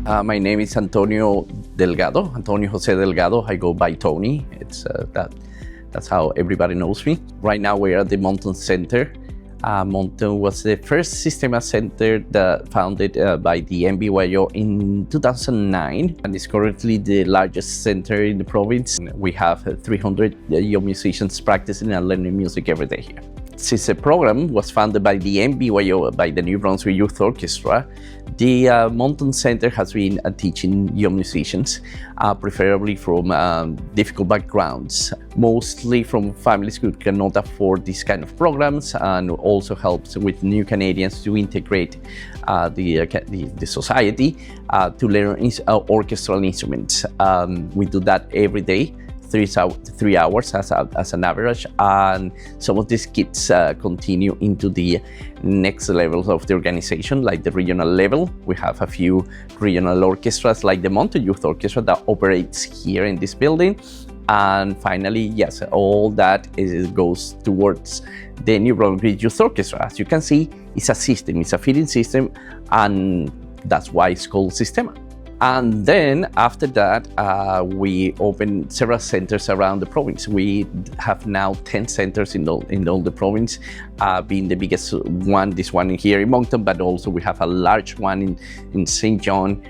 My name is Antonio Delgado, Antonio Jose Delgado. I go by Tony. That's how everybody knows me. Right now we're at the Mountain Center. Mountain was the first Sistema center that founded by the NBYO in 2009, and is currently the largest center in the province. We have 300 young musicians practicing and learning music every day here. Since the program was founded by the NBYO, by the New Brunswick Youth Orchestra, the Mountain Center has been teaching young musicians, preferably from difficult backgrounds, mostly from families who cannot afford this kind of programs, and also helps with new Canadians to integrate the society to learn orchestral instruments. We do that every day. 3 hours as an average, and some of these kids continue into the next levels of the organization, like the regional level. We have a few regional orchestras like the Mountain Youth Orchestra that operates here in this building. And finally, yes, all that goes towards the New Brunswick Youth Orchestra. As you can see, it's a system, it's a feeding system, and that's why it's called Sistema. And then after that, we opened several centers around the province. We have now 10 centers in all the province, being the biggest one, this one here in Moncton, but also we have a large one in St. John.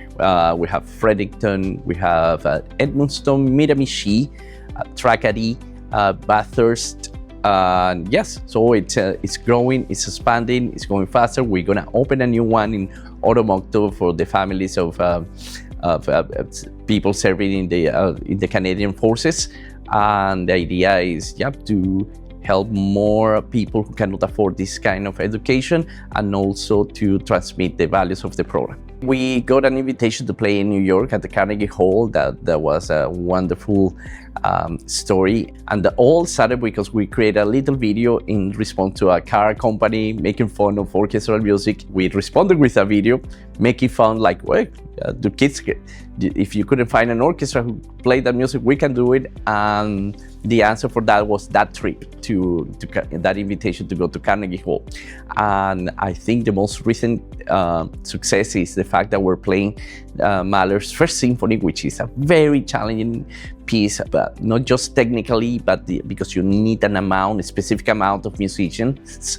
We have Fredericton, we have Edmundston, Miramichi, Tracadie, Bathurst. Yes, so it's growing, it's expanding, it's going faster. We're gonna open a new one in autumn, October for the families of people serving in the Canadian Forces, and the idea is to help more people who cannot afford this kind of education, and also to transmit the values of the program. We got an invitation to play in New York at the Carnegie Hall. That was a wonderful story, and all started because we created a little video in response to a car company making fun of orchestral music. We responded with a video making fun, like, well, the kids, if you couldn't find an orchestra who played that music, we can do it. And the answer for that was that trip to that invitation to go to Carnegie Hall. And I think the most recent success is the fact that we're playing Mahler's First Symphony, which is a very challenging piece, but not just technically, but because you need a specific amount of musicians.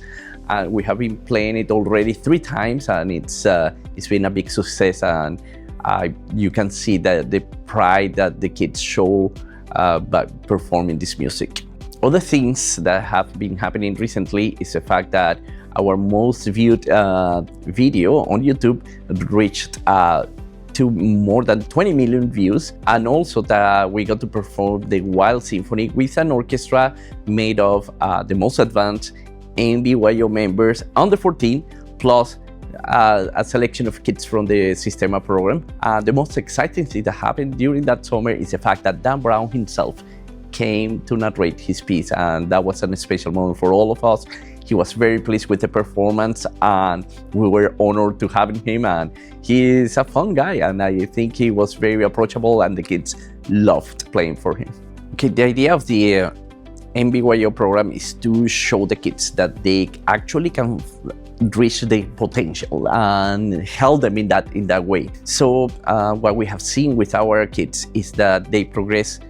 We have been playing it already 3 times, and it's been a big success. And you can see the pride that the kids show by performing this music. Other things that have been happening recently is the fact that our most viewed video on YouTube reached to more than 20 million views, and also that we got to perform the Wild Symphony with an orchestra made of the most advanced NBYO members under 14, plus a selection of kids from the Sistema program. The most exciting thing that happened during that summer is the fact that Dan Brown himself came to narrate his piece, and that was a special moment for all of us. He was very pleased with the performance, and we were honored to have him, and he is a fun guy, and I think he was very approachable, and the kids loved playing for him. Okay, the idea of the NBYO program is to show the kids that they actually can reach their potential and help them in that way. So what we have seen with our kids is that they progress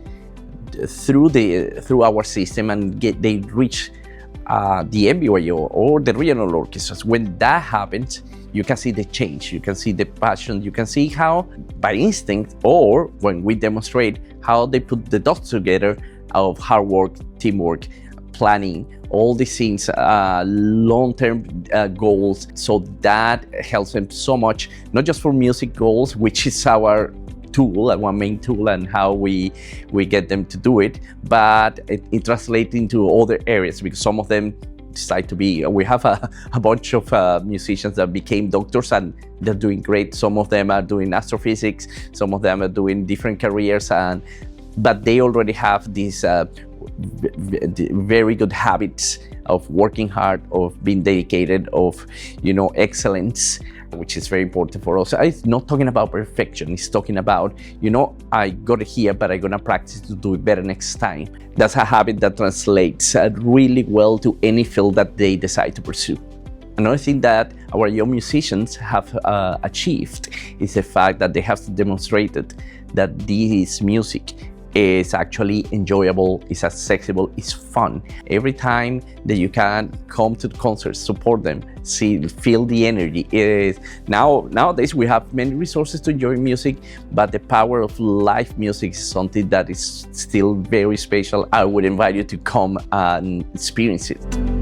through our system, and they reach the NBYO or the regional orchestras. When that happens, you can see the change, you can see the passion, you can see how by instinct, or when we demonstrate how they put the dots together of hard work, teamwork, planning, all these things, long-term goals. So that helps them so much, not just for music goals, which is our tool, one main tool, and how we get them to do it, but it translates into other areas, because some of them decide to be, we have a bunch of musicians that became doctors, and they're doing great. Some of them are doing astrophysics, some of them are doing different careers, but they already have these very good habits of working hard, of being dedicated, of excellence, which is very important for us. It's not talking about perfection, it's talking about, I got it here, but I'm gonna practice to do it better next time. That's a habit that translates really well to any field that they decide to pursue. Another thing that our young musicians have achieved is the fact that they have demonstrated that this music is actually enjoyable, is accessible, is fun. Every time that you can come to the concerts, support them, feel the energy. Nowadays we have many resources to enjoy music, but the power of live music is something that is still very special. I would invite you to come and experience it.